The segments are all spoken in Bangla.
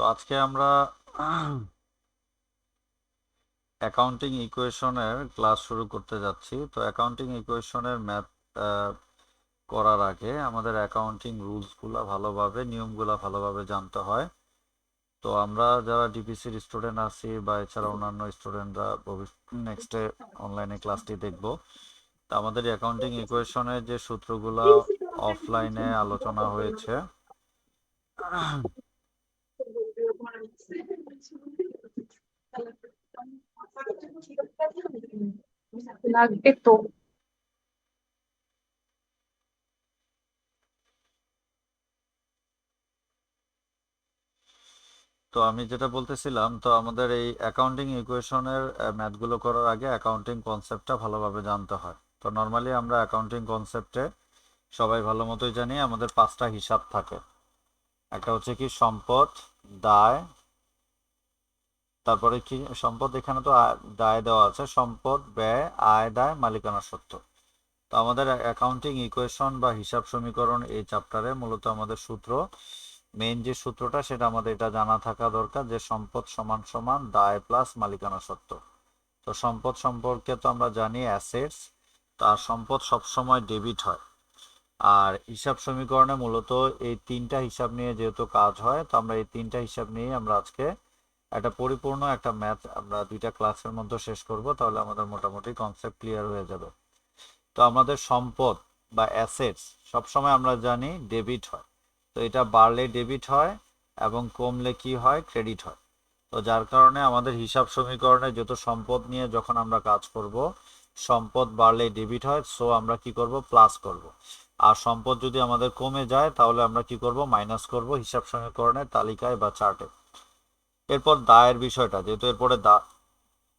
তো আজকে আমরা অ্যাকাউন্টিং ইকুয়েশনের ক্লাস শুরু করতে যাচ্ছি। তো অ্যাকাউন্টিং ইকুয়েশনের ম্যাথ করার আগে আমাদের অ্যাকাউন্টিং রুলসগুলো ভালোভাবে নিয়মগুলো ভালোভাবে জানতে হয়। তো আমরা যারা ডিপিসির স্টুডেন্ট আছি বা এছাড়া অন্যান্য স্টুডেন্টরা নেক্সটে অনলাইনে ক্লাসটি দেখব। তো আমাদের অ্যাকাউন্টিং ইকুয়েশনের যে সূত্রগুলো অফলাইনে আলোচনা হয়েছে, লাগবে তো। তো আমি যেটা বলতেছিলাম, তো আমাদের এই অ্যাকাউন্টিং ইকুয়েশনের ম্যাথগুলো করার আগে অ্যাকাউন্টিং কনসেপ্টটা ভালোভাবে জানতে হয়। তো নর্মালি আমরা অ্যাকাউন্টিং কনসেপ্টে সবাই ভালো মতোই জানি আমাদের পাঁচটা হিসাব থাকে। একটা হচ্ছে কি সম্পদ, দায়, তারপরে কি সম্পদ, এখানে তো দায় দেওয়া আছে, সম্পদ, ব্যয়, আয়, দায়, মালিকানা সত্ত্ব। তো আমাদের অ্যাকাউন্টিং ইকুয়েশন বা হিসাব সমীকরণ এই চ্যাপ্টারে মূলত আমাদের সূত্র, মেইন যে সূত্রটা সেটা আমাদের এটা জানা থাকা দরকার যে সম্পদ সমান সমান দায় প্লাস মালিকানা সত্ত্ব। তো সম্পদ সম্পর্কে তো আমরা জানি অ্যাসেটস, তার সম্পদ সবসময় ডেবিট হয়। আর হিসাব সমীকরণে মূলত এই তিনটা হিসাব নিয়ে যেহেতু কাজ হয়, তো আমরা এই তিনটা হিসাব নিয়ে আমরা আজকে একটা পরিপূর্ণ একটা ম্যাথ আমরা দুইটা ক্লাসের মধ্যে শেষ করব, তাহলে আমাদের মোটামুটি কনসেপ্ট ক্লিয়ার হয়ে যাবে। তো আমাদের সম্পদ বা অ্যাসেটস সবসময় আমরা জানি ডেবিট হয়। তো এটা বাড়লে ডেবিট হয় এবং কমলে কি হয়, ক্রেডিট হয়। তো যার কারণে আমাদের হিসাব সমীকরণে যত সম্পদ নিয়ে যখন আমরা কাজ করব, সম্পদ বাড়লে ডেবিট হয়, সো আমরা কি করব, প্লাস করব। আর সম্পদ যদি আমাদের কমে যায় তাহলে আমরা কি করব, মাইনাস করব হিসাব সমীকরণের তালিকায় বা চার্টে। এরপর দায়ের বিষয়টা, যেহেতু এরপরে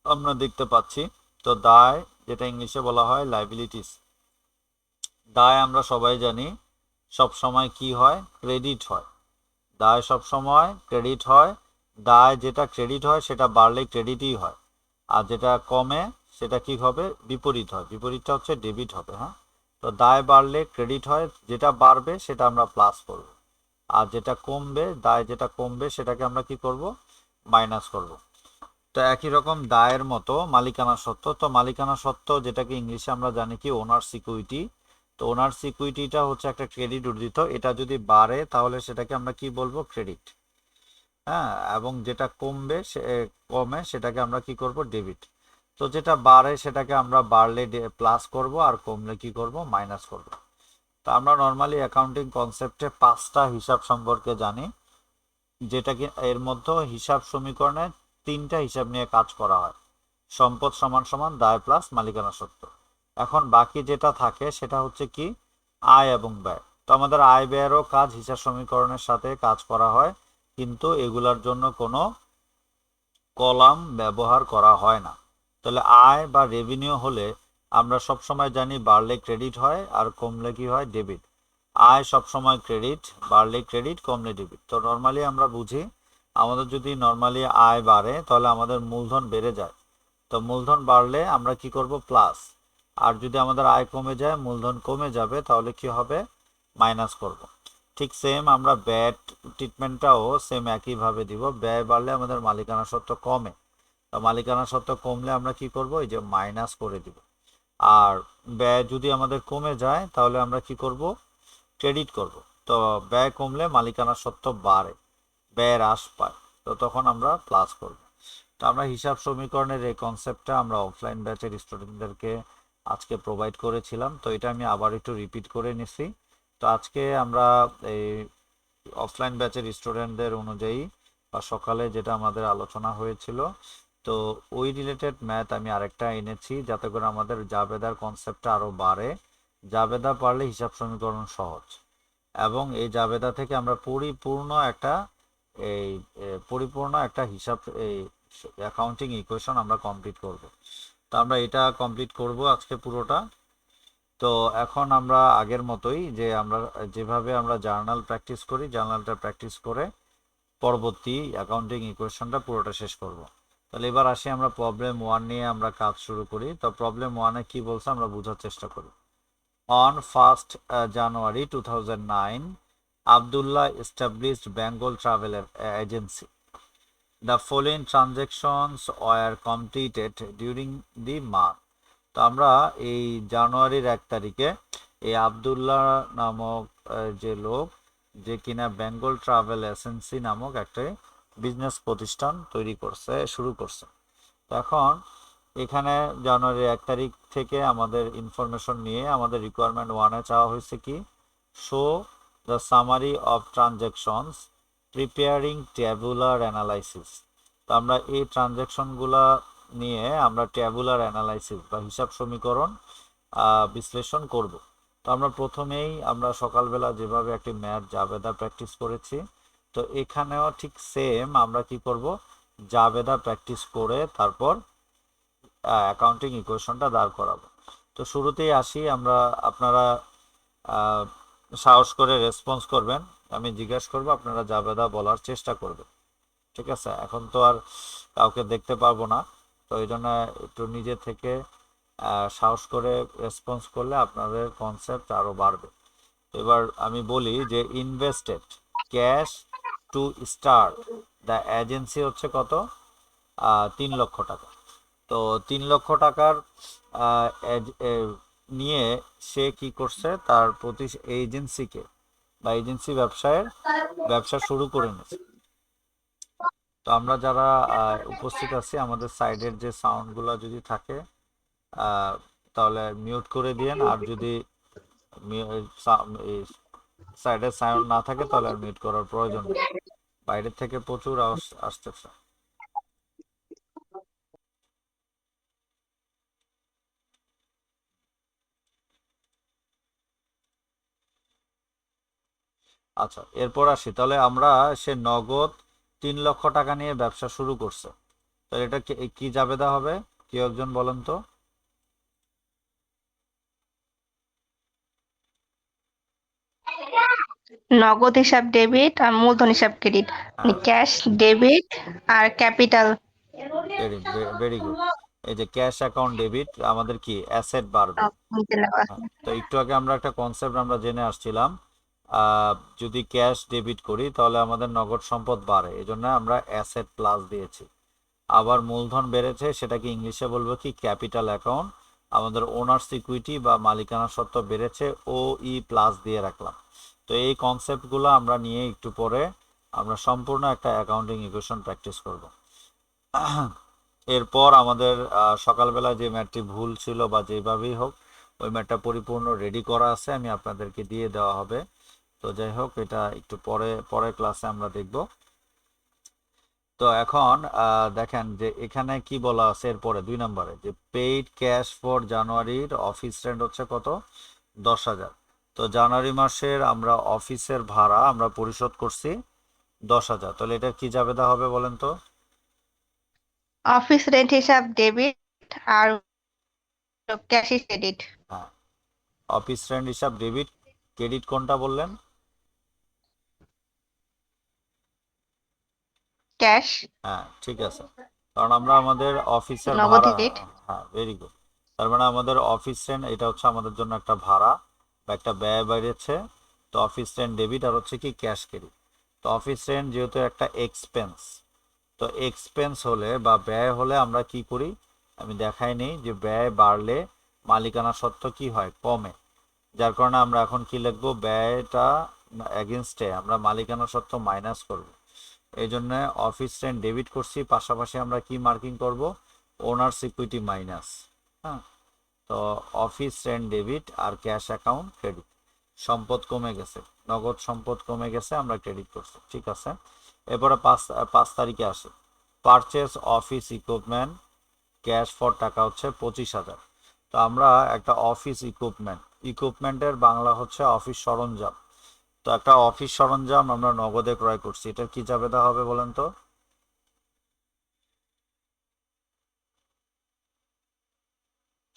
আমরা দেখতে পাচ্ছি, তো দায় যেটা ইংলিশে বলা হয় লাইবিলিটিস, দায় আমরা সবাই জানি সব সময় কি হয়, ক্রেডিট হয়। দায় সব সময় ক্রেডিট হয়। দায় যেটা ক্রেডিট হয় সেটা বাড়লে ক্রেডিটই হয়, আর যেটা কমে সেটা কি হবে, বিপরীত হয়। বিপরীতটা হচ্ছে ডেবিট হবে। হ্যাঁ, তো দায় বাড়লে ক্রেডিট হয়, যেটা বাড়বে সেটা আমরা প্লাস করব, আর যেটা কমবে, দায় যেটা কমবে সেটাকে আমরা কি করব, মাইনাস করব। তো একই রকম দায়ের মতো মালিকানা সত্ত্ব, তো মালিকানা সত্ত্ব যেটাকে ইংলিশে আমরা জানি কি ওনার সিকিউরিটি। তো ওনার সিকিউরিটিটা হচ্ছে একটা ক্রেডিট উদ্ধৃত, এটা যদি বাড়ে তাহলে সেটাকে আমরা কি বলবো, ক্রেডিট। হ্যাঁ, এবং যেটা কমবে কমে সেটাকে আমরা কি করব, ডেবিট। তো যেটা বাড়ে সেটাকে আমরা বাড়লে প্লাস করব, আর কমলে কি করব, মাইনাস করব। তো আমরা নর্মালি অ্যাকাউন্টিং কনসেপ্টে পাঁচটা হিসাব সম্পর্কে জানি, যেটা কি এর মধ্যে হিসাব সমীকরণে তিনটা হিসাব নিয়ে কাজ করা হয়, সম্পদ সমান সমান দায় প্লাস মালিকানা সত্ত্ব। এখন বাকি যেটা থাকে সেটা হচ্ছে কি, আয় এবং ব্যয়। তো আমাদের আয় ব্যয়েরও কাজ হিসাব সমীকরণের সাথে কাজ করা হয়, কিন্তু এগুলার জন্য কোনো কলাম ব্যবহার করা হয় না। তাহলে আয় বা রেভিনিউ হলে আমরা সব সময় জানি বাড়লে ক্রেডিট হয় আর কমলে কি হয়, ডেবিট। আয় সব সময় ক্রেডিট, বাড়লে ক্রেডিট, কমলে ডেবিট। তো নর্মালি আমরা বুঝি আমাদের যদি নর্মালি আয় বাড়ে তাহলে আমাদের মূলধন বেড়ে যায়। তো মূলধন বাড়লে আমরা কি করব, প্লাস। আর যদি আমাদের আয় কমে যায়, মূলধন কমে যাবে, তাহলে কি হবে, মাইনাস করব। ঠিক সেম আমরা ব্যয় ট্রিটমেন্টটাও সেম একইভাবে দিব। ব্যয় বাড়লে আমাদের মালিকানা সত্ত্ব কমে, তো মালিকানা সত্ত্ব কমলে আমরা কি করব, এই যে মাইনাস করে দিব। আর ব্যয় যদি আমাদের কমে যায় তাহলে আমরা কি করব, ক্রেডিট করব। তো ব্যয় কমলে মালিকানা সত্ত্ব বাড়ে, ব্যয় হ্রাস পায়, তো তখন আমরা প্লাস করব। তো আমরা হিসাব সমীকরণের এই কনসেপ্টটা আমরা অফলাইন ব্যাচের স্টুডেন্টদেরকে আজকে প্রোভাইড করেছিলাম, তো এটা আমি আবার একটু রিপিট করে নিছি। তো আজকে আমরা এই অফলাইন ব্যাচের স্টুডেন্টদের অনুযায়ী বা সকালে যেটা আমাদের আলোচনা হয়েছিল, তো ওই রিলেটেড ম্যাথ আমি আরেকটা এনেছি যাতে করে আমাদের জাবেদার কনসেপ্টটা আরও বাড়ে। জাবেদা পারলে হিসাব সমীকরণ সহজ, এবং এই জাবেদা থেকে আমরা এই পরিপূর্ণ একটা হিসাব, এই অ্যাকাউন্টিং ইকুয়েশন আমরা কমপ্লিট করব। তো আমরা এটা কমপ্লিট করব আজকে পুরোটা। তো এখন আমরা আগের মতোই যে আমরা যেভাবে আমরা জার্নাল প্র্যাকটিস করি, জার্নালটা প্র্যাকটিস করে পরবর্তী অ্যাকাউন্টিং ইকুয়েশনটা পুরোটা শেষ করব। তাহলে এবার আসি আমরা প্রবলেম ওয়ান নিয়ে আমরা কাজ শুরু করি। তো প্রবলেম ওয়ানে কি বলছে আমরা বোঝার চেষ্টা করি। On 1st January 2009, Abdullah established Bengal travel agency. The following transactions were completed during the month. তো আমরা এই জানুয়ারির 1 তারিখে এই আবদুল্লাহ নামক যে লোক, যে কিনা বেঙ্গল ট্রাভেল এজেন্সি নামক একটা বিজনেস প্রতিষ্ঠান শুরু করছে। তো এখন এখানে জানুয়ারির 1 তারিখ থেকে আমাদের ইনফরমেশন নিয়ে আমাদের রিকোয়ারমেন্ট 1-এ চাওয়া হয়েছে কি, show the summary of transactions preparing tabular analysis. তো আমরা এই ট্রানজ্যাকশনগুলা নিয়ে আমরা ট্যাবুলার অ্যানালাইসিস বা হিসাব সমীকরণ বিশ্লেষণ করব। তো আমরা প্রথমেই আমরা সকালবেলা যেভাবে একটি ম্যাথ জাবেদা প্র্যাকটিস করেছি, তো এখানেও ঠিক সেম আমরা কি করব, জাবেদা প্র্যাকটিস করে তারপর অ্যাকাউন্টিং ইকুয়েশনটা দাঁড় করাবো। তো শুরুতেই আসি আমরা, আপনারা আহ, সাহস করে রেসপন্স করবেন, আমি জিজ্ঞাসা করবো, আপনারা জাবেদা বলার চেষ্টা করবেন। ঠিক আছে, এখন তো আর কাউকে দেখতে পারবো না, তো এই জন্য একটু নিজে থেকে সাহস করে রেসপন্স করলে আপনাদের কনসেপ্ট আরো বাড়বে। এবার আমি বলি যে invested cash to start the agency হচ্ছে কত, 3 লক্ষ টাকা। তো 3 লক্ষ টাকার নিয়ে সে কি করছে, তার প্রতি এজেন্সিকে বা এজেন্সি ব্যবসা শুরু করে নিয়েছে। তো আমরা যারা উপস্থিত আছি, আমাদের সাইডের যে সাউন্ডগুলো যদি থাকে তাহলে মিউট করে দিয়েন, আর যদি সাইডের সাউন্ড না থাকে তাহলে আর মিউট করার প্রয়োজন নেই। বাইরের থেকে প্রচুর আওয়াজ আসতেছে। আচ্ছা, এরপর আসি তাহলে আমরা, সে নগদ 3 লক্ষ টাকা নিয়ে ব্যবসা শুরু করছে। তাহলে এটা কি কি জাবেদা হবে, কেউ একজন বলেন তো? নগদ হিসাব ডেবিট আর মূলধন হিসাব ক্রেডিট, মানে হ্যাঁ, ক্যাশ ডেবিট আর ক্যাপিটাল। Very good. এই যে ক্যাশ অ্যাকাউন্ট ডেবিট, আমাদের কি অ্যাসেট বাড়বে। হ্যাঁ, তো একটু আগে আমরা একটা কনসেপ্ট আমরা জেনে আসছিলাম, আহ, যদি ক্যাশ ডেবিট করি তাহলে আমাদের নগদ সম্পদ বাড়ে, এই জন্য আমরা অ্যাসেট প্লাস দিয়েছি। আবার মূলধন বেড়েছে, সেটাকে ইংলিশে বলবো কি, ক্যাপিটাল অ্যাকাউন্ট। আমাদের ওনার্স ইকুইটি বা মালিকানা সত্ত্ব বেড়েছে, ও ই প্লাস দিয়ে রাখলাম। তো এই কনসেপ্টগুলো আমরা নিয়ে একটু পরে আমরা সম্পূর্ণ একটা অ্যাকাউন্টিং ইকুয়েশন প্র্যাকটিস করব। এরপর আমাদের সকালবেলা যে ম্যাটটি ভুল ছিল বা যেভাবেই হোক, ওই ম্যাটটা পরিপূর্ণ রেডি করা আছে, আমি আপনাদেরকে দিয়ে দেওয়া হবে। তো যাই হোক, এটা একটু পরের ক্লাসে আমরা দেখব। তো এখন দেখেন যে এখানে কি বলা আছে এরপরে 2 নম্বরে, যে পেইড ক্যাশ ফর জানুয়ারির অফিস রেন্ট হচ্ছে কত, 10,000। তো জানুয়ারি মাসের আমরা অফিসের ভাড়া আমরা পরিশোধ করছি 10,000। তাহলে এটা কি জাবেদা হবে বলেন তো? অফিস রেন্ট হিসাব ডেবিট আর ক্যাশ ক্রেডিট। হ্যাঁ, অফিস রেন্ট হিসাব ডেবিট, ক্রেডিট কোনটা বললেন? ক্যাশ। হ্যাঁ, ঠিক আছে, কারণ আমরা আমাদের অফিসের নগদ ভাড়া, ক্রেডিট। হ্যাঁ ভেরি গুড। তার মানে আমাদের অফিস রেন্ট এটা হচ্ছে আমাদের জন্য একটা ভাড়া বা একটা ব্যয় বেড়েছে। তো অফিস রেন্ট ডেবিট আর হচ্ছে কি ক্যাশ ক্রেডিট। তো অফিস রেন্ট যেহেতু একটা এক্সপেন্স, তো এক্সপেন্স হলে বা ব্যয় হলে আমরা কি করি, আমি দেখাই নেই যে ব্যয় বাড়লে মালিকানা সত্ত্ব কি হয়, কমে। যার কারণে আমরা এখন কি লিখবো, ব্যয়টা এগেনস্টে আমরা মালিকানা সত্ত্ব মাইনাস করব। এই জন্য অফিস রেন্ট ডেবিট করছি, পাশাপাশি আমরা কি মার্কিং করব, ওনার্স ইকুইটি মাইনাস। হ্যাঁ, তো অফিস রেন্ট ডেবিট আর ক্যাশ অ্যাকাউন্ট ক্রেডিট, সম্পদ কমে গেছে, নগদ সম্পদ কমে গেছে, আমরা ক্রেডিট করছি, ঠিক আছে। এরপরে 5 তারিখে আসে, purchase office equipment cash for টাকা হচ্ছে 25,000। তো আমরা একটা অফিস ইকুইপমেন্টের বাংলা হচ্ছে অফিস সরঞ্জাম। তো একটা অফিস সরঞ্জাম আমরা নগদে ক্রয় করছি, এটার কি জাবেদা হবে বলেন তো?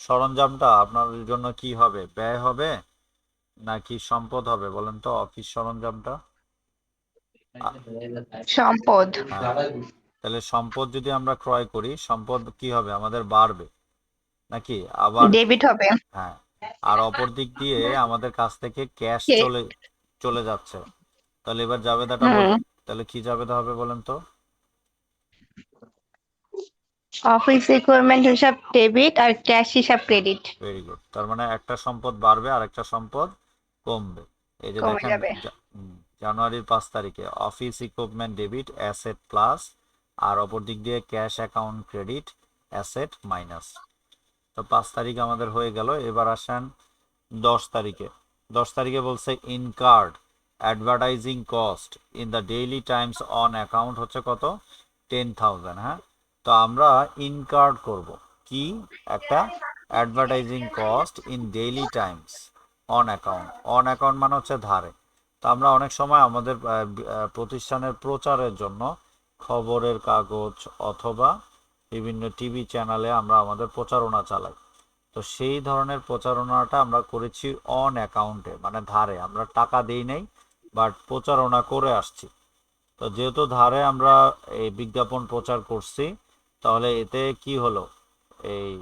সরঞ্জামটা আপনার জন্য কি হবে, ব্যয় হবে নাকি সম্পদ হবে বলেন তো, অফিস সরঞ্জামটা? আ- সম্পদ। হ্যাঁ, তাহলে সম্পদ যদি আমরা ক্রয় করি, সম্পদ কি হবে, আমাদের বাড়বে নাকি? আবার ডেবিট হবে। হ্যাঁ, আর অপর দিক দিয়ে আমাদের কাছ থেকে ক্যাশ কে- চলে চলে যাচ্ছে। তাহলে এবার জাবেদাটা বল, তাহলে কি জাবেদা হবে বলেন তো? অফিস রিকোয়ারমেন্ট হিসাব ডেবিট আর ক্যাশ হিসাব ক্রেডিট ভেরি গুড। তার মানে একটা সম্পদ বাড়বে আর একটা সম্পদ কমবে। এই যে কমে দেখেন যাবে। জানুয়ারির 5 তারিখে office equipment debit asset plus, আর অপর দিক দিয়ে cash account credit asset minus. তো 5 তারিখ আমাদের হয়ে গেল। এবার আসেন 10 তারিখে। 10 তারিখে বলছে incurred advertising cost in the daily Times on account হচ্ছে কত? 10,000। হ্যাঁ, তো আমরা ইনকার্ড করব কি? একটা advertising cost in daily Times on account. On account মানে হচ্ছে ধারে। তো আমরা অনেক সময় আমাদের প্রতিষ্ঠানের প্রচারের জন্য খবরের কাগজ অথবা বিভিন্ন টিভি চ্যানেলে আমরা আমাদের প্রচারণা চালাই। তো সেই ধরনের প্রচারণাটা আমরা করেছি অন অ্যাকাউন্টে, মানে ধারে। আমরা টাকা দেই নাই, বাট প্রচারণা করে আসছি। তো যেহেতু ধারে আমরা এই বিজ্ঞাপন প্রচার করছি, তাহলে এতে কি হলো? এই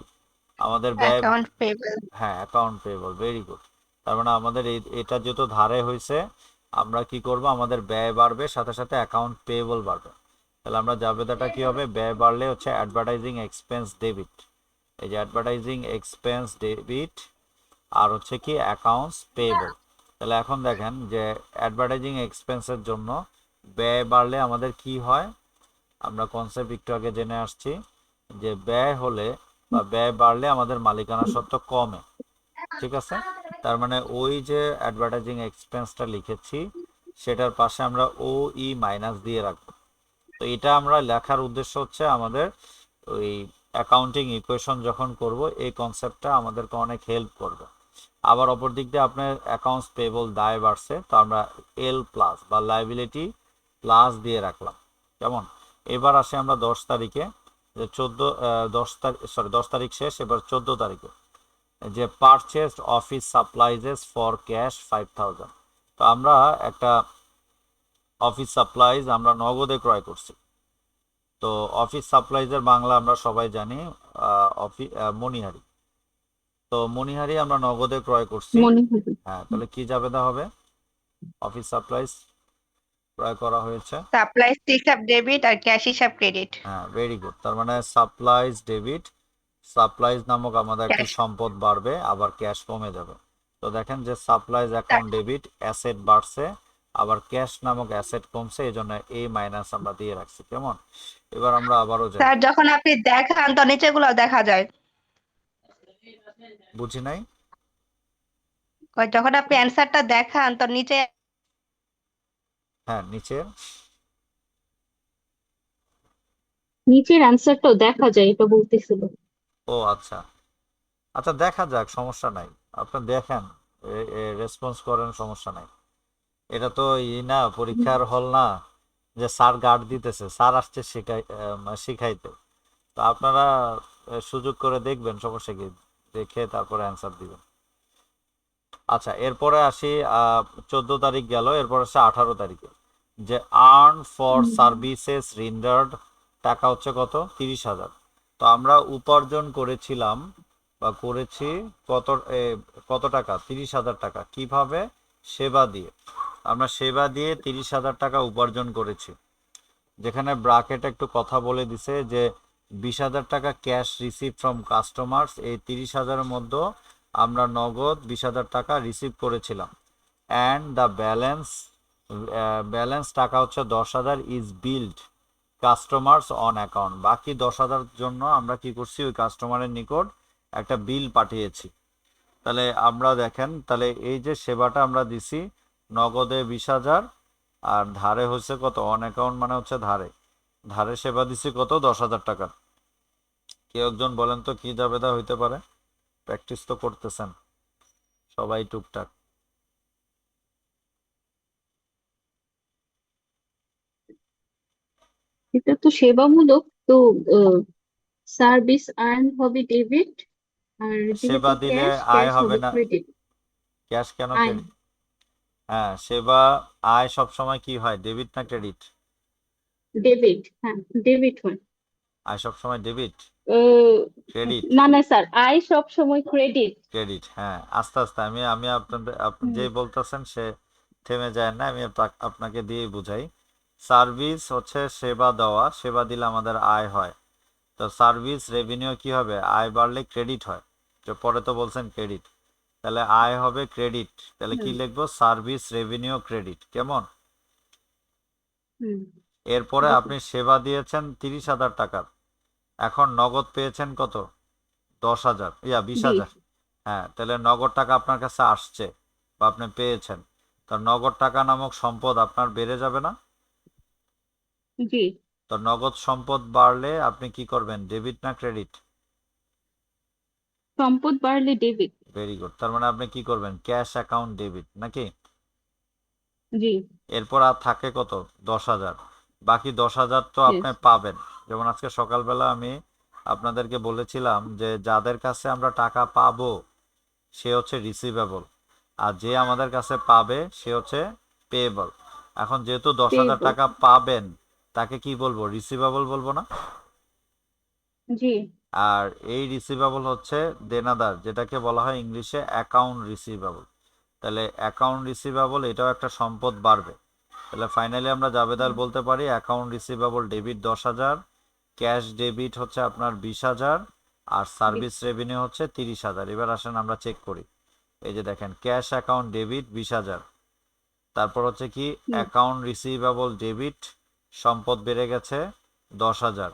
আমাদের ব্যয়, অ্যাকাউন্ট পেবল। হ্যাঁ অ্যাকাউন্ট পেয়েবল, ভেরি গুড। তার মানে আমাদের এটা যেহেতু ধারে হয়েছে, আমরা কি করব? আমাদের ব্যয় বাড়বে, সাথে সাথে অ্যাকাউন্ট পেয়েবল বাড়বে। তাহলে আমরা জাবেদাটা কি হবে? ব্যয় বাড়লে হচ্ছে অ্যাডভার্টাইজিং এক্সপেন্স ডেবিট। এই যে অ্যাডভার্টাইজিং এক্সপেন্স ডেবিট আর হচ্ছে কি অ্যাকাউন্টস পেয়েবল। তাহলে এখন দেখেন যে অ্যাডভার্টাইজিং এক্সপেন্সের জন্য ব্যয় বাড়লে আমাদের কি হয়? আমরা কনসেপ্ট একটু আগে জেনে আসছি যে ব্যয় হলে বা ব্যয় বাড়লে আমাদের মালিকানা সত্ত্ব কমে। ঠিক আছে? তার মানে ওই যে অ্যাডভার্টাইজিং এক্সপেন্সটা লিখেছি, সেটার পাশে আমরা ও ই মাইনাস দিয়ে রাখবো। তো এটা আমরা লেখার উদ্দেশ্য হচ্ছে আমাদের ওই অ্যাকাউন্টিং ইকুয়েশন যখন করব, এই কনসেপ্টটা আমাদেরকে অনেক হেল্প করবে। আবার অপর দিক দিয়ে আপনার অ্যাকাউন্টস পেয়েবল দায় বাড়ছে, তো আমরা এল প্লাস বা লাইবিলিটি প্লাস দিয়ে রাখলাম। কেমন? এবার আসে আমরা 10 তারিখে, যে 10 তারিখ শেষ, এবার 14 তারিখে যে পারচেসড অফিস সাপ্লাইজেস ফর ক্যাশ 5,000। তো আমরা একটা অফিস সাপ্লাইজ আমরা নগদে ক্রয় করছি। তো অফিস সাপ্লাইজের বাংলা আমরা সবাই জানি মণিহারি। তো মণিহারি আমরা নগদে ক্রয় করছি। মনে হবে। হ্যাঁ, তাহলে কি জাবেদা হবে? অফিস সাপ্লাইজ ক্রয় করা হয়েছে। সাপ্লাইস হিসাব ডেবিট আর ক্যাশ হিসাব ক্রেডিট হ্যাঁ, ভেরি গুড। তার মানে সাপ্লাইজ ডেবিট, সাপ্লাইজ নামক আমাদের একটি ক্যাশ। সম্পদ বাড়বে, আবার ক্যাশ কমে যাবে। তো দেখেন যে সাপ্লাইজ অ্যাকাউন্ট ডেবিট অ্যাসেট বাড়ছে, আবার ক্যাশ নামক অ্যাসেট কমছে, এই জন্য এ মাইনাস আমরা দিয়ে রাখছি। কেমন? এবার আমরা আবারও যাই। স্যার যখন আপনি দেখান তো নিচেগুলো দেখা যায়। বুঝি নাই। যখন আপনি অ্যান্সারটা দেখান তো নিচে হ্যাঁ, নিচে। নিচের অ্যান্সারটাও দেখা যায়, এটা বলতেছিল। ও আচ্ছা, আচ্ছা দেখা যাক, সমস্যা নাই। আপনি দেখেন, রেসপন্স করেন, সমস্যা নাই। এটা তো না, পরীক্ষার হল না যে স্যার গার্ড দিতেছে, স্যার আসছে শিখাইতে। তো আপনারা সুযোগ করে দেখবেন, সমস্যা কি, দেখে তারপরে অ্যান্সার দিবেন। আচ্ছা, এরপরে আসি। 14 তারিখ গেল, এরপর আসে 18 তারিখে, যে আর্ন ফর সার্ভিসেস রেন্ডার্ড টাকা হচ্ছে কত? 30,000। তো আমরা উপার্জন করেছিলাম বা করেছি কত? কত টাকা? 30,000 টাকা। কিভাবে? সেবা দিয়ে। আমরা সেবা দিয়ে 30,000 টাকা উপার্জন করেছি। যেখানে ব্রাকেট একটু কথা বলে দিছে যে 20,000 টাকা ক্যাশ রিসিভ ফ্রম কাস্টমার্স, এই 30,000-এর মধ্যে আমরা নগদ 20,000 টাকা রিসিভ করেছিলাম। অ্যান্ড দ্য ব্যালেন্স টাকা হচ্ছে 10,000 is build customers on account. বাকি 10,000 জন্য আমরা কি করছি? ওই কাস্টমারের নিকট একটা বিল পাঠিয়েছি। তাহলে আমরা দেখেন, তাহলে এই যে সেবাটা আমরা দিছি, নগদে 20,000, আর ধারে হচ্ছে কত? অন অ্যাকাউন্ট মানে হচ্ছে ধারে। ধারে সেবা দিছি কত? 10,000 টাকা। কেউ একজন বলেন তো কি জাবেদা হইতে পারে? প্র্যাকটিস তো করতেছেন সবাই টুকটাক। এটা তো সেবামূলক, তো সার্ভিস আর্ন হবে ডেবিট, আর যেহেতু সেবা দিলে ক্যাশ, আয় ক্যাশ হবে হবে না? ক্রেডিট। ক্যাশ কেন আইন। ক্রেডিট? হ্যাঁ, সেবা আয় সবসময় কি হয়? ডেবিট না ক্রেডিট? ডেবিট, হ্যাঁ, ডেবিট হয়। আয় সবসময় ডেবিট। আহ, ক্রেডিট। না না স্যার, আই সব সময় ক্রেডিট। ক্রেডিট, হ্যাঁ। আস্তে আস্তে আমি আমি আপনাদের, আপনি যে বলতেছেন সে থেমে যায় না, আমি আপনাকে দিয়েই বুঝাই। সার্ভিস হচ্ছে সেবা দেওয়া, সেবা দিলে আমাদের আয় হয়। তো সার্ভিস রেভিনিউ কি হবে? আয় বাড়লে ক্রেডিট হয়। তো পরে তো বলছেন ক্রেডিট, তাহলে আয় হবে ক্রেডিট। তাহলে কি হুম লিখবো? Service revenue credit. কেমন? হুম এরপরে বুঝলাম। আপনি সেবা দিয়েছেন 30,000 টাকার, এখন নগদ পেয়েছেন কত? 10,000, 20,000। 20। হ্যাঁ, তাহলে নগদ টাকা আপনার কাছে আসছে বা আপনি পেয়েছেন। তো নগদ টাকা নামক সম্পদ আপনার বেড়ে যাবে না? জি। তো নগদ সম্পদ বাড়লে আপনি কি করবেন? ডেবিট না ক্রেডিট? সম্পদ বাড়লে ডেবিট। Very good. তার মানে আপনি কি করবেন? ক্যাশ অ্যাকাউন্ট ডেবিট নাকি? জি। এরপর আর থাকে কত? 10,000। বাকি 10,000 তো আপনি ইয়েস। পাবেন। যেমন আজকে সকালবেলা আমি আপনাদেরকে বলেছিলাম যে যাদের কাছে আমরা টাকা পাবো সে হচ্ছে রিসিভেবল, আর যে আমাদের কাছে পাবে সে হচ্ছে পেয়েবল। এখন যেহেতু 10,000 পেয়েবল। টাকা পাবেন, তাকে কি বলবো? রিসিভেবল বলবো না? জি। আর এই রিসিভেবল হচ্ছে দেনাদার, যেটাকে বলা হয় ইংলিশে অ্যাকাউন্ট রিসিভেবল। তাহলে অ্যাকাউন্ট রিসিভেবল এটাও একটা সম্পদ বাড়বে। তাহলে ফাইনালি আমরা জাবেদার হুম, বলতে পারি account receivable debit 10,000, cash debit হচ্ছে আপনার 20,000, আর সার্ভিস রেভিনিউ হচ্ছে 30,000। এবার আসেন আমরা চেক করি। এই যে দেখেন, ক্যাশ অ্যাকাউন্ট ডেবিট 20,000, তারপর হচ্ছে কি হুম, অ্যাকাউন্ট রিসিভেবল ডেবিট, সম্পদ বেড়ে গেছে 10,000,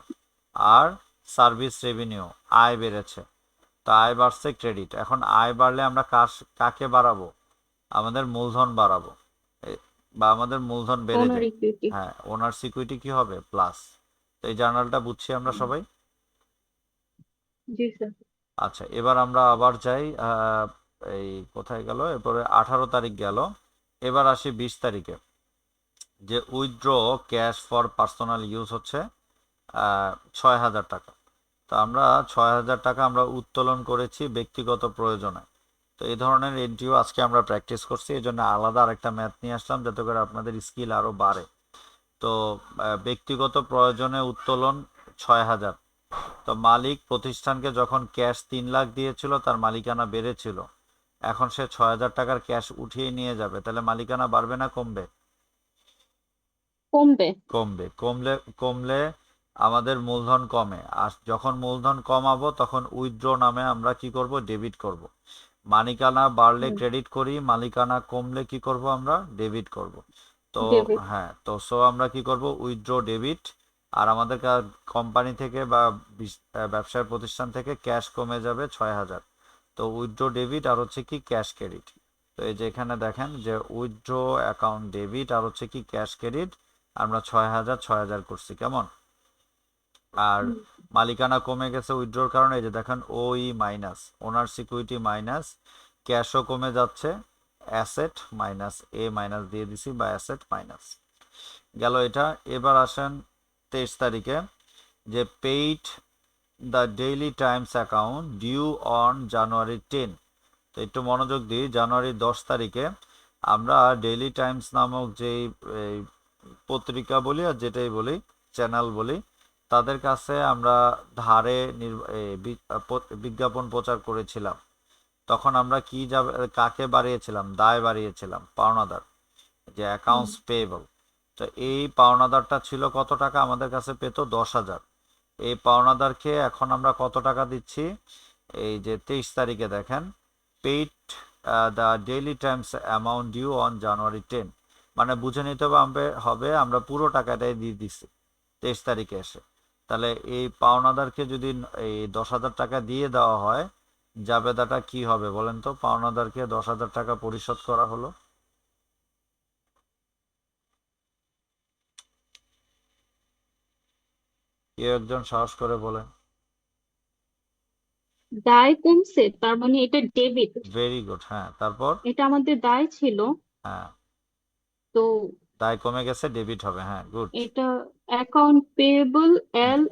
আর সার্ভিস রেভিনিউ আয় বেড়েছে। তো আয় বাড়ছে ক্রেডিট। এখন আয় বাড়লে আমরা কাকে বাড়াবো? আমাদের মূলধন বাড়াবো, বা আমাদের মূলধন বেড়ে ওনার যায়। ইকুইটি। হ্যাঁ, ওনার সিকিউরিটি কি হবে? প্লাস। তো এই জার্নালটা বুঝছি আমরা সবাই। জি স্যার। আচ্ছা, এবার আমরা আবার যাই। এই কোথায় গেল? এরপরে 18 তারিখ গেল। এবার আসি 20 তারিখে, যে withdraw cash for personal use হচ্ছে 6,000 টাকা। তো আমরা 6,000 টাকা আমরা উত্তোলন করেছি ব্যক্তিগত প্রয়োজনে। তো এই ধরনের এন্ট্রিও আজকে আমরা প্র্যাকটিস করছি, এই জন্য আলাদা আরেকটা ম্যাথ নিয়ে আসলাম যাতে করে আপনাদের স্কিল আরও বাড়ে। তো ব্যক্তিগত প্রয়োজনে উত্তোলন 6,000। তো মালিক প্রতিষ্ঠানকে যখন ক্যাশ 3 লাখ দিয়েছিল তার মালিকানা বেড়েছিল, এখন সে 6,000 টাকার ক্যাশ উঠিয়ে নিয়ে যাবে, তাহলে মালিকানা বাড়বে না কমবে? কমবে। কমবে। কমলে কমলে আমাদের মূলধন কমে, আর যখন মূলধন কমাবো তখন উইথড্র নামে আমরা কি করব? ডেবিট করব। মালিকানা বাড়লে হুম, ক্রেডিট করি, মালিকানা কমলে কি করব? আমরা ডেবিট করব। তো ডেবিট। হ্যাঁ, তো আমরা কি করব? Withdraw debit. আর আমাদের কোম্পানি থেকে বা ব্যবসায় প্রতিষ্ঠান থেকে ক্যাশ কমে যাবে 6,000। তো উইথড্র ডেবিট আর হচ্ছে কি ক্যাশ ক্রেডিট। তো এই যে এখানে দেখেন যে উইথড্র অ্যাকাউন্ট ডেবিট আর হচ্ছে কি ক্যাশ ক্রেডিট, আমরা 6,000 6,000 করছি। কেমন? আর হুম, মালিকানা কমে গেছে উইথড্রোর কারণে, এই যে দেখেন ওই মাইনাস, ওনার সিকিউরিটি মাইনাস, ক্যাশও কমে যাচ্ছে, অ্যাসেট মাইনাস, এ মাইনাস দিয়ে দিছি, বা অ্যাসেট মাইনাস গেল এটা। এবার আসেন 23 তারিখে, যে paid the daily times account due on January 10। তো একটু মনোযোগ দিই, জানুয়ারি 10 তারিখে আমরা ডেইলি টাইমস নামক যেই এই পত্রিকা বলি আর যেটাই বলি, চ্যানেল বলি, তাদের কাছে আমরা ধারে বিজ্ঞাপন প্রচার করেছিলাম। তখন আমরা কি কাকে বাড়িয়েছিলাম? দায় বাড়িয়েছিলাম, পাওনাদার, যে হুম, অ্যাকাউন্টস পেয়েবল। তো এই পাওনাদারটা ছিল কত টাকা? আমাদের কাছে পেত 10,000। এই পাওনাদারকে এখন আমরা কত টাকা দিচ্ছি? এই যে 23 তারিখে দেখেন, paid the daily times amount due on January 10। মানে বুঝে নিতে হবে আমরা পুরো টাকাটাই দিয়ে দিচ্ছি 23 তারিখে এসে। তাহলে এই পাওনাদারকে যদি এই 10,000 টাকা দিয়ে দেওয়া হয়, জাবেদাটা কি হবে বলেন তো? পাওনাদারকে 10,000 টাকা পরিশোধ করা হলো, কেউ একজন সাহস করে বলেন। দায় কমছে, তার মানে এটা ডেবিট। Very good. হ্যাঁ, তারপর? এটা আমাদের দায় ছিল। হ্যাঁ, তো দায় কমে গেছে, ডেবিট হবে। হ্যাঁ, গুড। এটা অ্যাকাউন্ট পেয়েবল এল।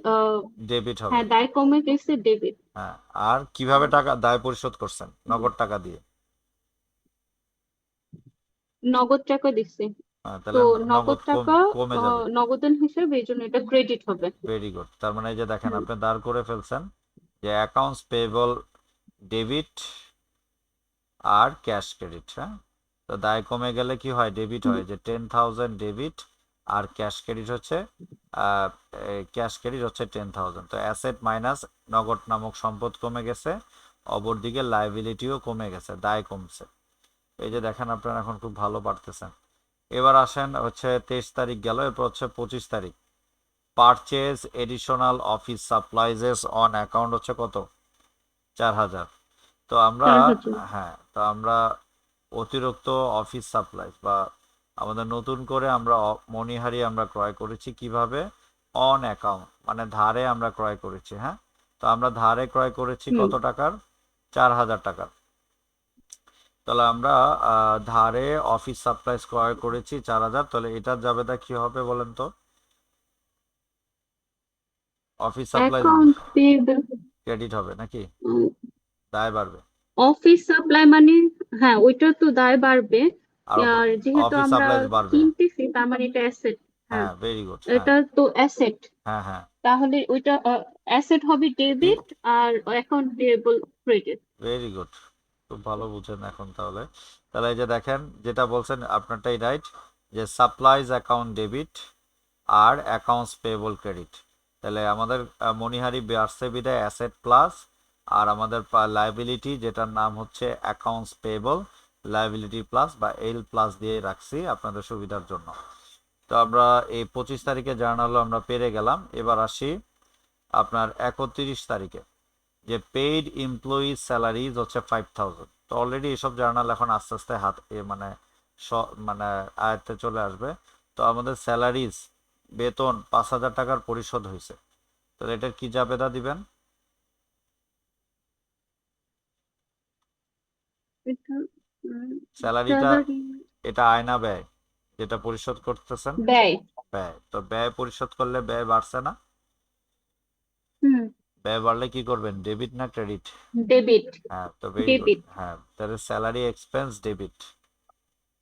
ডেবিট হবে। হ্যাঁ, দায় কমে গেছে, ডেবিট। হ্যাঁ, আর কিভাবে টাকা দায় পরিশোধ করছেন? নগদ টাকা দিয়ে? নগদ টাকা দিচ্ছে। হ্যাঁ, তো তাহলে নগদ নগদ টাকা কমে যাবে। নগদান হিসেবে, এই জন্য এটা ক্রেডিট হবে। Very good. তার মানে এই যে দেখেন হুম, আপনি দাঁড় করে ফেলছেন যে অ্যাকাউন্টস পেয়েবল ডেবিট আর ক্যাশ ক্রেডিট। হ্যাঁ, তো দায় কমে গেলে কি হয়, ডেবিট হয়, যে 10,000 ডেবিট আর ক্যাশ ক্রেডিট হচ্ছে 10,000। তো অ্যাসেট মাইনাস নগদ নামক সম্পদ কমে গেছে, অপরদিকে লাইবিলিটিও কমে গেছে, দায় কমছে। এই যে দেখেন আপনারা এখন খুব ভালো পারতেছেন। এবার আসেন হচ্ছে 23 তারিখ গেল, এরপর হচ্ছে 25 তারিখ। Purchase additional office supplies on account হচ্ছে কত, 4,000। তো আমরা 4,000। হ্যাঁ, তো আমরা অতিরিক্ত অফিস সাপ্লাইজ বা আমাদের নতুন করে আমরা মণিহারি আমরা ক্রয় করেছি কিভাবে, অন অ্যাকাউন্ট, মানে ধারে আমরা ক্রয় করেছি। হ্যাঁ, তো আমরা ধারে ক্রয় করেছি হুম। কত টাকার, 4,000 টাকার। তাহলে আমরা ধারে অফিস সাপ্লাইজ ক্রয় করেছি 4,000, তাহলে এটার জাবেদা কি হবে বলেন তো? Office supplies account payable. Credit হবে নাকি দায় বাড়বে? অফিস সাপ্লাই মানে, হ্যাঁ ওইটা তো দায় বাড়বে। আর আর যেহেতু অফিস আমরা সাপ্লাইজ বাড়বে। কিনতেছি তার মানে এটা অ্যাসেট। হ্যাঁ, হ্যাঁ, ভেরি গুড। হ্যাঁ এটা তো অ্যাসেট। হ্যাঁ হ্যাঁ, তাহলে ওইটা অ্যাসেট হবে ডেবিট আর account payable credit. Very good, খুব ভালো বুঝেন এখন। তাহলে তাহলে এই যে দেখেন যেটা বলছেন আপনারটাই রাইট, যে সাপ্লাইজ অ্যাকাউন্ট ডেবিট আর অ্যাকাউন্টস পেয়েবল ক্রেডিট। তাহলে আমাদের মণিহারি বাড়ছে বিদায় অ্যাসেট প্লাস, আর আমাদের লাইবিলিটি যেটার নাম হচ্ছে অ্যাকাউন্টস পেয়েবল লাইবিলিটি প্লাস বা এল প্লাস দিয়ে রাখছি আপনাদের সুবিধার জন্য। তো আমরা এই 25 তারিখে জার্নালও আমরা পেরে গেলাম। এবার আসি আপনার 31 তারিখে, যে পেইড এমপ্লয়িজ স্যালারিজ হচ্ছে 5,000। তো অলরেডি এসব জার্নাল এখন আস্তে আস্তে মানে মানে আয়ত্তে চলে আসবে। তো আমাদের স্যালারিজ বেতন 5,000 টাকার পরিশোধ হয়েছে, তাহলে এটার কি জাবেদা দিবেন? এটা স্যালারিটা স্যালারি এটা আয়না ব্যয় যেটা পরিশোধ করতেছেন, ব্যয়। ব্যয়। তো ব্যয় পরিশোধ করলে ব্যয় বাড়ছে না? হুম। ব্যয় বাড়লে কি করবেন, ডেবিট না ক্রেডিট? ডেবিট। হ্যাঁ, তো ভেরি গুড। ডেবিট। হ্যাঁ, তাহলে স্যালারি এক্সপেন্স ডেবিট।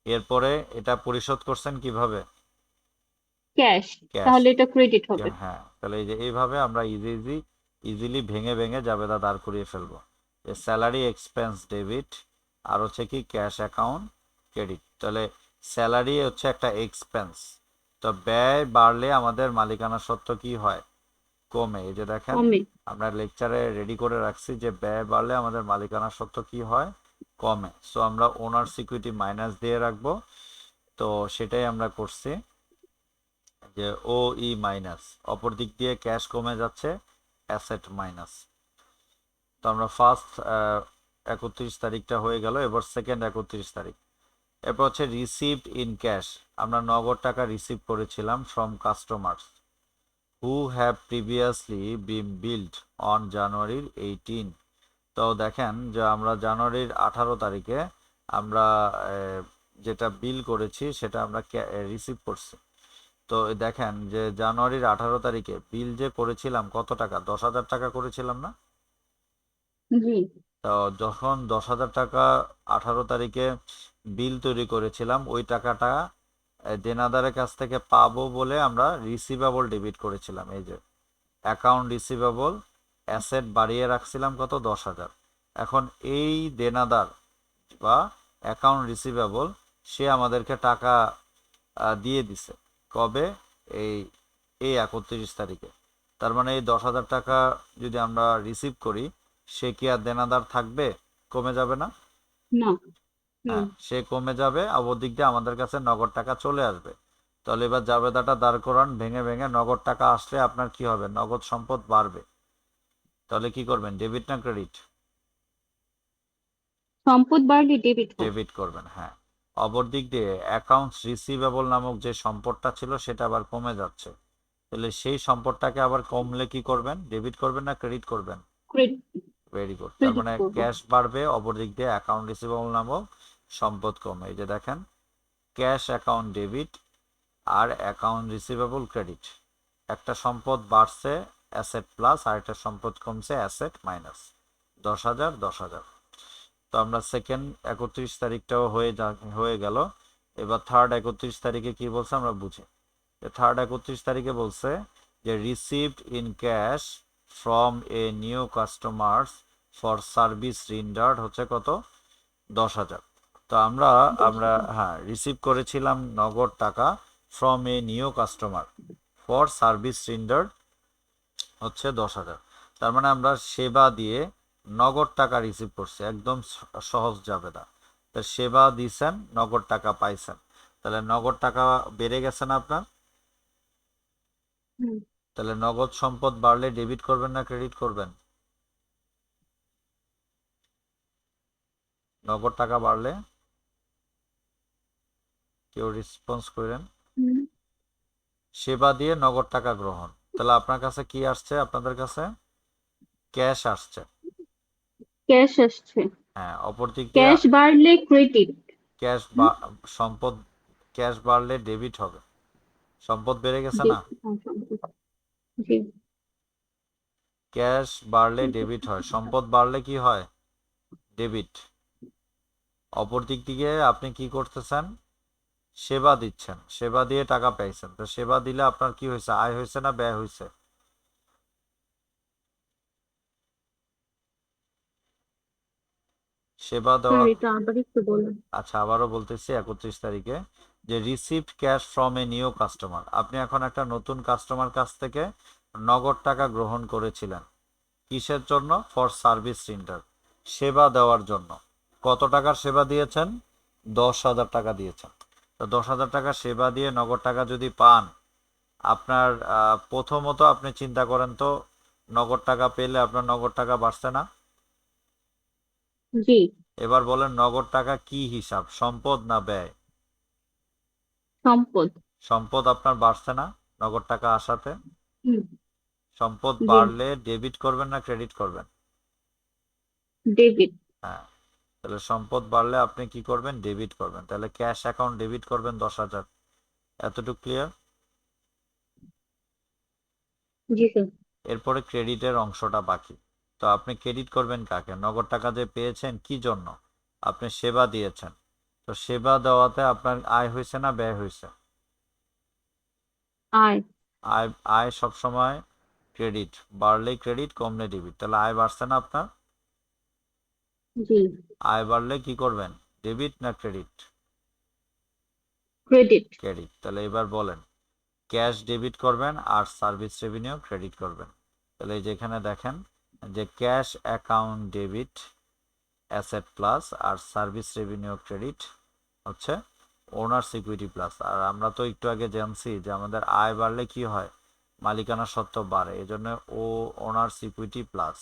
এরপরে এটা পরিশোধ করছেন কিভাবে, ক্যাশ। ক্যাশ। তাহলে এটা ক্রেডিট হবে। হ্যাঁ, তাহলে এই যে এইভাবে আমরা ইজিলি ভেঙে ভেঙে জাবেদা দাঁড় করিয়ে ফেলবো, যে স্যালারি এক্সপেন্স ডেবিট আর হচ্ছে কি ক্যাশ অ্যাকাউন্ট ক্রেডিট। তাহলে স্যালারি হচ্ছে একটা এক্সপেন্স, তো ব্যয় বাড়লে আমাদের মালিকানা সত্ত্ব কি হয়, কমে। এই যে দেখেন কমে। আমরা লেকচারে রেডি করে রাখছি যে ব্যয় বাড়লে আমাদের মালিকানা সত্ত্ব কি হয়, কমে। সো আমরা ওনার সিকিউরিটি মাইনাস দিয়ে রাখবো। তো সেটাই আমরা করছি, যে ও ই মাইনাস, অপর দিক দিয়ে ক্যাশ কমে যাচ্ছে, অ্যাসেট মাইনাস। তো আমরা ফার্স্ট 31 তারিখটা হয়ে গেল, এবার সেকেন্ড 31 তারিখ। এরপর হচ্ছে রিসিভড ইন ক্যাশ, আমরা নগদ টাকা রিসিভ করেছিলাম from customers who have previously been billed on January 18। তো দেখেন যে আমরা জানুয়ারির 18 তারিখে আমরা যেটা বিল করেছি সেটা আমরা রিসিভ করছি। তো দেখেন যে জানুয়ারির 18 তারিখে বিল যে করেছিলাম কত টাকা, 10,000 টাকা করেছিলাম না? জি। তো যখন 10,000 টাকা 18 তারিখে বিল তৈরি করেছিলাম, ওই টাকাটা দেনাদারের কাছ থেকে পাবো বলে আমরা রিসিভেবল ডেবিট করেছিলাম। এই যে অ্যাকাউন্ট রিসিভেবল, অ্যাসেট বাড়িয়ে রাখছিলাম কত, 10,000। এখন এই দেনাদার বা অ্যাকাউন্ট রিসিভেবল সে আমাদেরকে টাকা দিয়ে দিছে কবে, এই এই 31 তারিখে। তার মানে এই 10,000 টাকা যদি আমরা রিসিভ করি, সে কি আর দেনাদার থাকবে, কমে যাবে না? না। হুম। হ্যাঁ, সে কমে যাবে, অপর দিক দিয়ে আমাদের কাছে নগদ টাকা চলে আসবে। তাহলে এবার জাবেদাটা দাঁড় করান ভেঙে ভেঙে, নগদ টাকা আসলে আপনার কি হবে, নগদ সম্পদ বাড়বে। তাহলে কি করবেন, ডেবিট না ক্রেডিট? সম্পদ বাড়লে ডেবিট হয়। ডেবিট করবেন, হ্যাঁ। অপর দিক দিয়ে অ্যাকাউন্টস রিসিভেবল নামক যে সম্পদটা ছিল সেটা আবার কমে যাচ্ছে, তাহলে সেই সম্পদটাকে আবার কমলে কি করবেন, ডেবিট করবেন না ক্রেডিট করবেন? ক্রেডিট। Very good. তার ক্রেডিট মানে করব। ক্যাশ বাড়বে, অপর দিক দিয়ে অ্যাকাউন্ট রিসিভেবল নামক সম্পদ কমে। এই যে দেখেন ক্যাশ অ্যাকাউন্ট ডেবিট আর অ্যাকাউন্ট রিসিভেবল ক্রেডিট, একটা সম্পদ বাড়ছে অ্যাসেট প্লাস, আর একটা সম্পদ কমছে অ্যাসেট মাইনাস, 10,000 10,000। তো আমরা সেকেন্ড 31 তারিখটাও হয়ে গেল। এবার থার্ড 31 তারিখে কি বলছে আমরা বুঝি। থার্ড 31 তারিখে বলছে যে received in cash from a new customers for service rendered হচ্ছে কত, 10,000। তো আমরা আমরা হ্যাঁ রিসিভ করেছিলাম নগদ টাকা from a new customer for service rendered হচ্ছে 10,000। তার মানে আমরা সেবা দিয়ে নগদ টাকা রিসিভ করছি, একদম সহজ যাবে না। তা সেবা দিছেন, নগদ টাকা পাইছেন, তাহলে নগদ টাকা বেড়ে গেছে না আপনার? হুম, তাহলে নগদ সম্পদ বাড়লে ডেবিট করবেন না ক্রেডিট করবেন? নগদ টাকা বাড়লে কেউ রেসপন্স করেন। হুম, সেবা দিয়ে নগদ টাকা গ্রহণ, তাহলে আপনার কাছে কি আসছে? আপনাদের কাছে ক্যাশ আসছে। ক্যাশ আসছে। হ্যাঁ, অপর দিক দিয়ে ক্যাশ বাড়লে ক্রেডিট। ক্যাশ বা সম্পদ, ক্যাশ বাড়লে ডেবিট হবে। সম্পদ বেড়ে গেছে জি, না? জি, ক্যাশ বাড়লে ডেবিট হয়, সম্পদ বাড়লে কি হয়? ডেবিট। অপর দিক থেকে আপনি কি করতেছেন? সেবা দিচ্ছেন, সেবা দিয়ে টাকা পাইছেন, তো সেবা দিলে আপনার কি হয়েছে? আয় হয়েছে না ব্যয় হয়েছে? সেবা স্যার দেওয়া। এটা আবার একটু বলুন। আচ্ছা, আবারও বলতেছি 31 তারিখে যে received cash from a new customer, আপনি এখন একটা নতুন কাস্টমার কাছ থেকে নগদ টাকা গ্রহণ করেছিলেন। কিসের জন্য? ফর সার্ভিস রেন্ডার, সেবা দেওয়ার জন্য। কত টাকার সেবা দিয়েছেন? 10,000 টাকা দিয়েছেন। তো 10,000 টাকা সেবা দিয়ে নগদ টাকা যদি পান, আপনার প্রথমত আপনি চিন্তা করেন তো, নগদ টাকা পেলে আপনার নগদ টাকা বাড়ছে না? জি, এবার বলেন নগদ টাকা কি হিসাব, সম্পদ না ব্যয়? সম্পদ। সম্পদ আপনার বাড়ছে না নগদ টাকা আসাতে? হুম, সম্পদ জি, বাড়লে ডেবিট করবেন না ক্রেডিট করবেন? ডেবিট। হ্যাঁ, তাহলে সম্পদ বাড়লে আপনি কি করবেন? ডেবিট করবেন। তাহলে ক্যাশ অ্যাকাউন্ট ডেবিট করবেন 10,000। এতটুকু ক্লিয়ার? জি স্যার। এরপরে ক্রেডিটের অংশটা বাকি। তো আপনি ক্রেডিট করবেন কাকে? নগদ টাকা যে পেয়েছেন কি জন্য? আপনি সেবা দিয়েছেন। তো সেবা দেওয়াতে আপনার আয় হয়েছে না ব্যয় হয়েছে? আয়। আয়, আয় সবসময় ক্রেডিট, বাড়লেই ক্রেডিট কমলে ডেবিট, তাহলে আয় বাড়ছে না আপনার? জি, আয় বাড়লে কি করবেন? ডেবিট না ক্রেডিট? ক্রেডিট। ক্রেডিট। তাহলে এবার বলেন ক্যাশ ডেবিট করবেন আর সার্ভিস রেভিনিউ ক্রেডিট করবেন। তাহলে এই যেখানে দেখেন যে cash account debit asset plus আর সার্ভিস রেভিনিউ ক্রেডিট হচ্ছে ওনার্স ইকুইটি প্লাস। আর আমরা তো একটু আগে জানছি যে আমাদের আয় বাড়লে কি হয়? মালিকানা সত্ত্ব বাড়ে, এই জন্য ও ওনার্স ইকুইটি প্লাস।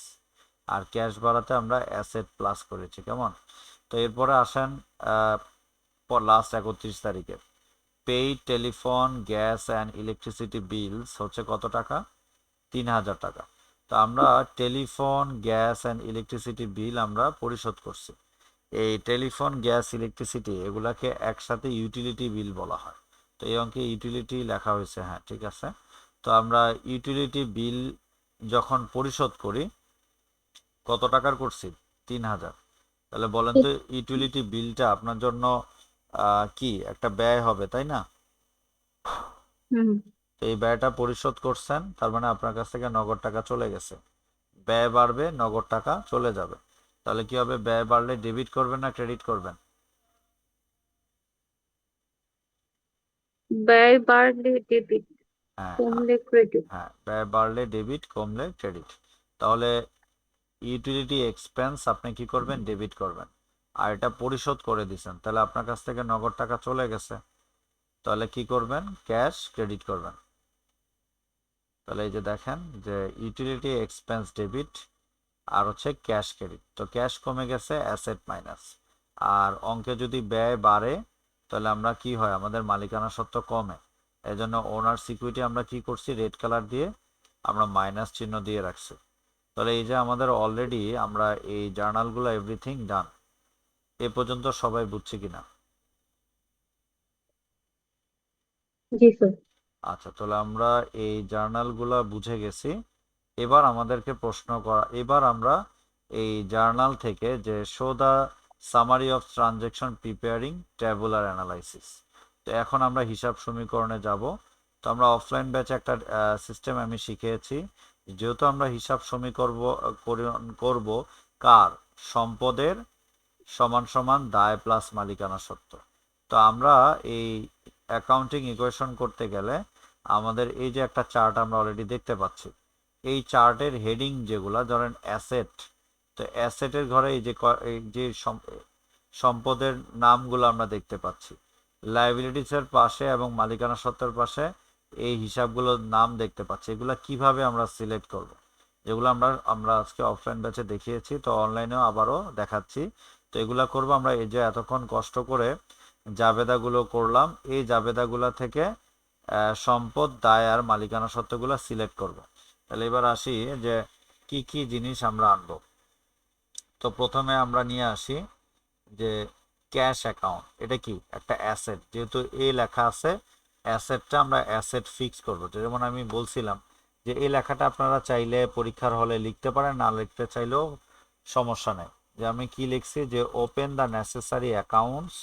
আর ক্যাশ বাড়াতে আমরা অ্যাসেট প্লাস করেছি, কেমন? তো এরপরে আসেন লাস্ট 31 তারিখে paid telephone gas and electricity bills হচ্ছে কত টাকা? 3,000 টাকা। তো আমরা telephone gas and electricity bill আমরা পরিশোধ করছি। এই টেলিফোন গ্যাস ইলেকট্রিসিটি এগুলাকে একসাথে ইউটিলিটি বিল বলা হয়। তো এই অঙ্কে ইউটিলিটি লেখা হয়েছে, হ্যাঁ ঠিক আছে। তো আমরা ইউটিলিটি বিল যখন পরিশোধ করি কত টাকার করছি? 3,000। তাহলে বলেন তো ইউটিলিটি বিলটা আপনার জন্য কি একটা ব্যয় হবে, তাই না? হুম, তো এই ব্যয়টা পরিশোধ করছেন, তার মানে আপনার কাছ থেকে নগদ টাকা চলে গেছে। ব্যয় বাড়বে, নগদ টাকা চলে যাবে। তাহলে কি হবে? ব্যয় বাড়লে ডেবিট করবেন না ক্রেডিট করবেন? ব্যয় বাড়লে ডেবিট, হ্যাঁ, কমলে ক্রেডিট। হ্যাঁ, ব্যয় বাড়লে ডেবিট, কমলে ক্রেডিট। তাহলে ইউটিলিটি এক্সপেন্স আপনি কি করবেন? ডেবিট করবেন। আর এটা পরিশোধ করে দিছেন, তাহলে আপনার কাছ থেকে নগদ টাকা চলে গেছে, তাহলে কি করবেন? ক্যাশ ক্রেডিট করবেন। তাহলে এই যে দেখেন যে ইউটিলিটি এক্সপেন্স ডেবিট আর হচ্ছে ক্যাশ ক্রেডিট। তো ক্যাশ কমে গেছে, অ্যাসেট মাইনাস। আর অঙ্কে যদি ব্যয় বাড়ে তাহলে আমরা কি হয়? আমাদের মালিকানা সত্ত্ব কমে। এই জন্য ওনার্স ইকুইটি আমরা কি করছি? রেড কালার দিয়ে আমরা মাইনাস চিহ্ন দিয়ে রাখছি। তাহলে এই যে আমাদের অলরেডি আমরা এই জার্নালগুলো এভরিথিং ডান। এ পর্যন্ত সবাই বুঝছে কিনা? জি স্যার। আচ্ছা, তাহলে আমরা এই জার্নালগুলো বুঝে গেছি। এবার আমাদেরকে প্রশ্ন করা, এবার আমরা এই জার্নাল থেকে যে show the summary of transaction preparing tabular analysis, তো এখন আমরা হিসাব সমীকরণে যাব। তো আমরা অফলাইন ব্যাচে একটা সিস্টেম আমি শিখিয়েছি, যেহেতু আমরা হিসাব সমীকরণ করব কার? সম্পদের সমান সমান দায় প্লাস মালিকানা সত্ত্ব। তো আমরা এই অ্যাকাউন্টিং ইকুয়েশন করতে গেলে আমাদের এই যে একটা চার্ট আমরা অলরেডি দেখতে পাচ্ছি, এই চার্টের হেডিং যেগুলা ধরেন অ্যাসেট, তো অ্যাসেটের ঘরে এই যে সম্পদের নামগুলো আমরা দেখতে পাচ্ছি, লাইবিলিটিসের পাশে এবং মালিকানা সত্ত্বের পাশে এই হিসাবগুলোর নাম দেখতে পাচ্ছি। এগুলা কিভাবে আমরা সিলেক্ট করব, যেগুলো আমরা আজকে অফলাইন ব্যাচে দেখিয়েছি, তো অনলাইনেও আবারও দেখাচ্ছি। তো এগুলা করব আমরা, এই যে এতক্ষণ কষ্ট করে জাবেদাগুলো করলাম, এই জাবেদাগুলো থেকে সম্পদ, দায় আর মালিকানা সত্ত্বগুলো সিলেক্ট করব। তাহলে এবার আসি যে কি কি জিনিস আমরা আনবো। তো প্রথমে আমরা নিয়ে আসি যে ক্যাশ অ্যাকাউন্ট। এটা কি একটা অ্যাসেট, যেহেতু এ লেখা আছে, অ্যাসেটটা আমরা অ্যাসেট ফিক্স করবো। যেমন আমি বলছিলাম যে এই লেখাটা আপনারা চাইলে পরীক্ষার হলে লিখতে পারেন, না লিখতে চাইলেও সমস্যা নেই। যে আমি কি লিখছি যে open the necessary accounts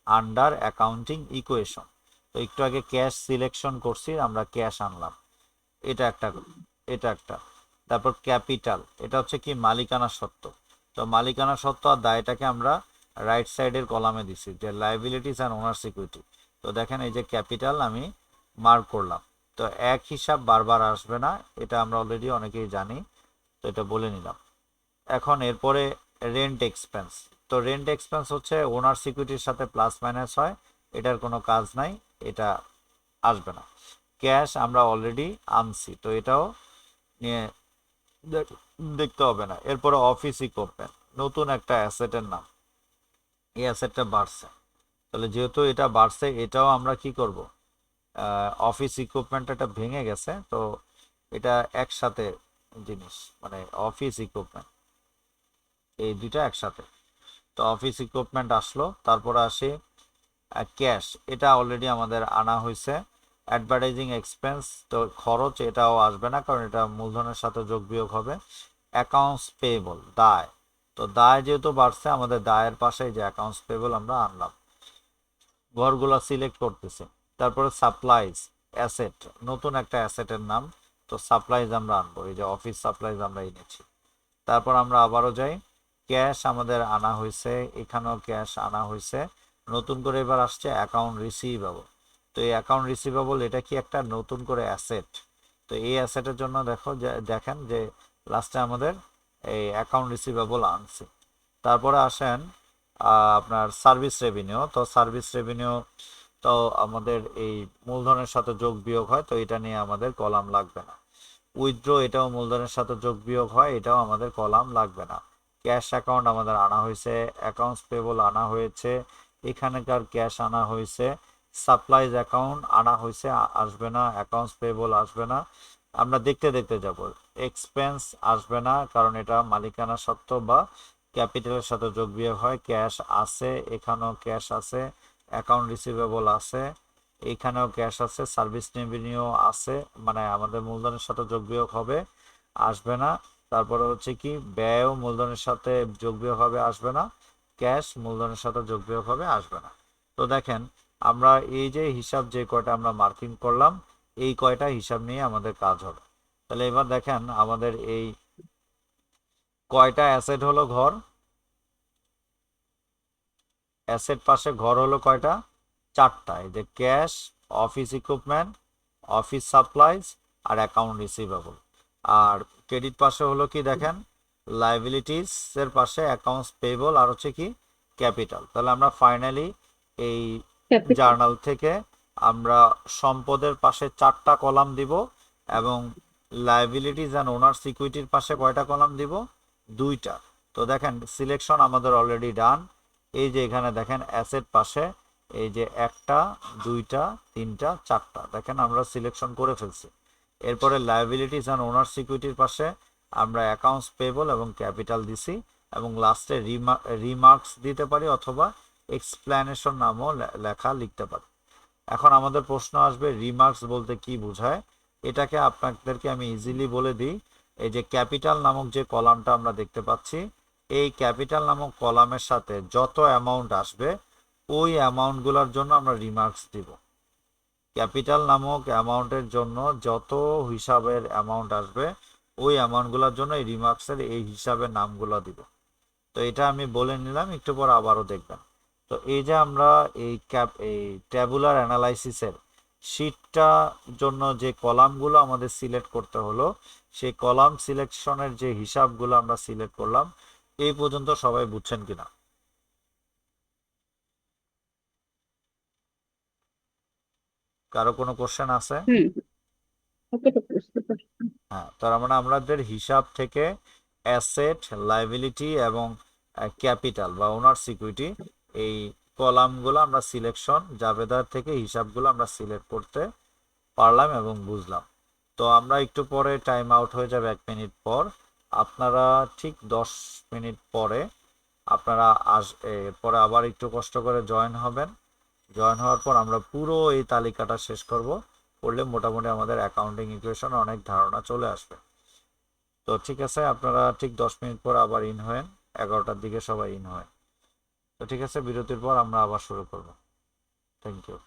under accounting equation. তো একটু আগে ক্যাশ সিলেকশন করছি, আমরা ক্যাশ আনলাম, এটা একটা, এটা একটা। তারপর ক্যাপিটাল, এটা হচ্ছে কি মালিকানা সত্ত্ব। তো মালিকানা সত্ত্ব আর দায়টাকে আমরা রাইট সাইডের কলামে দিছি, যে লাইবিলিটিস অ্যান্ড ওনার্স ইকুইটি। তো দেখেন এই যে ক্যাপিটাল আমি মার্ক করলাম। তো এক হিসাব বারবার আসবে না, এটা আমরা অলরেডি অনেকেই জানি, তো এটা বলে নিলাম। এখন এরপরে রেন্ট এক্সপেন্স। তো রেন্ট এক্সপেন্স হচ্ছে ওনার সিকিউরিটির সাথে প্লাস মাইনাস হয়, এটার কোনো কাজ নাই, এটা আসবে না। ক্যাশ আমরা অলরেডি আনছি, তো এটাও নিয়ে দেখতে হবে না। এরপরে অফিস ইকুইপমেন্ট, নতুন একটা অ্যাসেটের নাম, এই অ্যাসেটটা বাড়ছে, তাহলে যেহেতু এটা বাড়ছে, এটাও আমরা কি করব, অফিস ইকুইপমেন্ট এটা ভেঙে গেছে, তো এটা একসাথে জিনিস, মানে অফিস ইকুইপমেন্ট, এই দুইটা একসাথে। তো অফিস ইকুইপমেন্ট আসলো। তারপরে আসি ক্যাশ, এটা অলরেডি আমাদের আনা হয়েছে। অ্যাডভার্টাইজিং এক্সপেন্স, তো খরচ, এটাও আসবে না, কারণ এটা মূলধনের সাথে যোগ বিয়োগ হবে। অ্যাকাউন্টস পেয়েবল, দায়, তো দায় যেহেতু বাড়ছে, আমাদের দায়ের পাশে যে অ্যাকাউন্টস পেয়েবল আমরা আনলাম, ঘরগুলো সিলেক্ট করতেছি। তারপরে সাপ্লাইজ অ্যাসেট, নতুন একটা অ্যাসেটের নাম, তো সাপ্লাইজ আমরা আনবো, এই যে অফিস সাপ্লাইজ আমরা এনেছি। তারপর আমরা আবারও যাই, ক্যাশ আমাদের আনা হয়েছে, এখানেও ক্যাশ আনা হয়েছে। নতুন করে এবার আসছে অ্যাকাউন্ট রিসিভেবল। তো এই অ্যাকাউন্ট রিসিভেবল এটা কি একটা নতুন করে অ্যাসেট, তো এই অ্যাসেটের জন্য দেখেন যে লাস্টে আমাদের এই অ্যাকাউন্ট রিসিভেবল আনছি। তারপরে আসেন আপনার সার্ভিস রেভিনিউ। তো সার্ভিস রেভিনিউ তো আমাদের এই মূলধনের সাথে যোগ বিয়োগ হয়, তো এটা নিয়ে আমাদের কলাম লাগবে না। উইথড্র, এটাও মূলধনের সাথে যোগ বিয়োগ হয়, এটাও আমাদের কলাম লাগবে না। ক্যাশ অ্যাকাউন্ট আমাদের আনা হয়েছে, অ্যাকাউন্টস পেবল আনা হয়েছে, এখানকার ক্যাশ আনা হয়েছে। সাপ্লাইজ অ্যাকাউন্ট আনা হয়েছে, আসবে না, অ্যাকাউন্টস পেবল আসবে না। আমরা দেখতে দেখতে যাব। এক্সপেন্স আসবে না, কারণ এটা মালিকানা সত্ত্ব বা ক্যাপিটালের সাথে যোগ বিয়োগ হয়। ক্যাশ আছে, এখানেও ক্যাশ আছে, অ্যাকাউন্ট রিসিভেবল আছে, এইখানেও ক্যাশ আছে, সার্ভিস রেভিনিউ আছে, মানে আমাদের মূলধনের সাথে যোগ বিয়োগ হবে, আসবে না। তারপরে হচ্ছে কি ব্যয়ও মূলধনের সাথে যোগ বিয়োগ হবে, আসবে না। ক্যাশ মূলধনের সাথে যোগ বিয়োগ হবে, আসবে না। তো দেখেন আমরা এই যে হিসাব যে কয়টা আমরা মার্কিং করলাম, এই কয়টা হিসাব নিয়ে আমাদের কাজ হবে। তাহলে এবার দেখেন আমাদের এই কয়টা অ্যাসেট হলো, ঘর, অ্যাসেট পাশে ঘর হলো কয়টা, চারটা। এই যে cash, office equipment, office supplies আর অ্যাকাউন্ট রিসিভেবল। আর ক্রেডিট পাশে হলো কি দেখেন, লাইবিলিটিস এর পাশে অ্যাকাউন্টস পেয়েবল আর হচ্ছে কি ক্যাপিটাল। তাহলে আমরা ফাইনালি এই ক্যাপিটাল। জার্নাল থেকে আমরা সম্পদের পাশে চারটা কলাম দিব, এবং লাইবিলিটিস অ্যান্ড ওনার্স ইকুইটির পাশে কয়টা কলাম দিব, দুইটা। তো দেখেন সিলেকশন আমাদের অলরেডি ডান। এই যে এখানে দেখেন অ্যাসেট পাশে এই যে একটা, দুইটা, তিনটা, চারটা, দেখেন আমরা সিলেকশন করে ফেলছি। এরপরে লাইবিলিটিস অ্যান্ড ওনার সিকিউরিটির পাশে আমরা অ্যাকাউন্টস পেবল এবং ক্যাপিটাল দিছি, এবং লাস্টে রিমার্কস দিতে পারি, অথবা এক্সপ্লেনেশন নামও লেখা লিখতে পারি। এখন আমাদের প্রশ্ন আসবে রিমার্কস বলতে কি বোঝায়। এটাকে আপনাদেরকে আমি ইজিলি বলে দিই। এই যে ক্যাপিটাল নামক যে কলামটা আমরা দেখতে পাচ্ছি, এই ক্যাপিটাল নামক কলামের সাথে যত অ্যামাউন্ট আসবে, ওই অ্যামাউন্টগুলোর জন্য আমরা রিমার্কস দিব। ক্যাপিটাল নামক অ্যামাউন্টের জন্য যত হিসাবের অ্যামাউন্ট আসবে, ওই অ্যামাউন্টগুলোর জন্য এই রিমার্কসের এই হিসাবের নামগুলো দিব। তো এটা আমি বলে নিলাম, একটু পর আবারও দেখবেন। তো এই যে আমরা এই ট্যাবুলার অ্যানালাইসিসের শীটটা জন্য যে কলামগুলো আমাদের সিলেক্ট করতে হলো, সেই কলাম সিলেকশনের যে হিসাবগুলো আমরা সিলেক্ট করলাম, এই পর্যন্ত সবাই বুঝছেন কিনা? কারো কোনো কোশ্চেন আছে? হুম, এতটুকু বুঝতে পারছি। হ্যাঁ, তার মানে আমাদের হিসাব থেকে অ্যাসেট, লাইবিলিটি এবং ক্যাপিটাল বা ওনার্স ইকুইটি, এই কলামগুলো আমরা সিলেকশন জাবেদার থেকে হিসাবগুলো আমরা সিলেক্ট করতে পারলাম এবং বুঝলাম। তো আমরা একটু পরে টাইম আউট হয়ে যাবে 1 মিনিট পর। আপনারা ঠিক 10 মিনিট পরে আপনারা পরে আবার একটু কষ্ট করে জয়েন হবেন। জয়েন হওয়ার পর আমরা পুরো এই তালিকাটা শেষ করব। করলে মোটামুটি আমাদের অ্যাকাউন্টিং ইকুয়েশন অনেক ধারণা চলে আসবে। তো ঠিক আছে, আপনারা ঠিক 10 মিনিট পর আবার ইন হয়েন। 11টার দিকে সবাই ইন হয়। তো ঠিক আছে, বিরতির পর আমরা আবার শুরু করব। Thank you.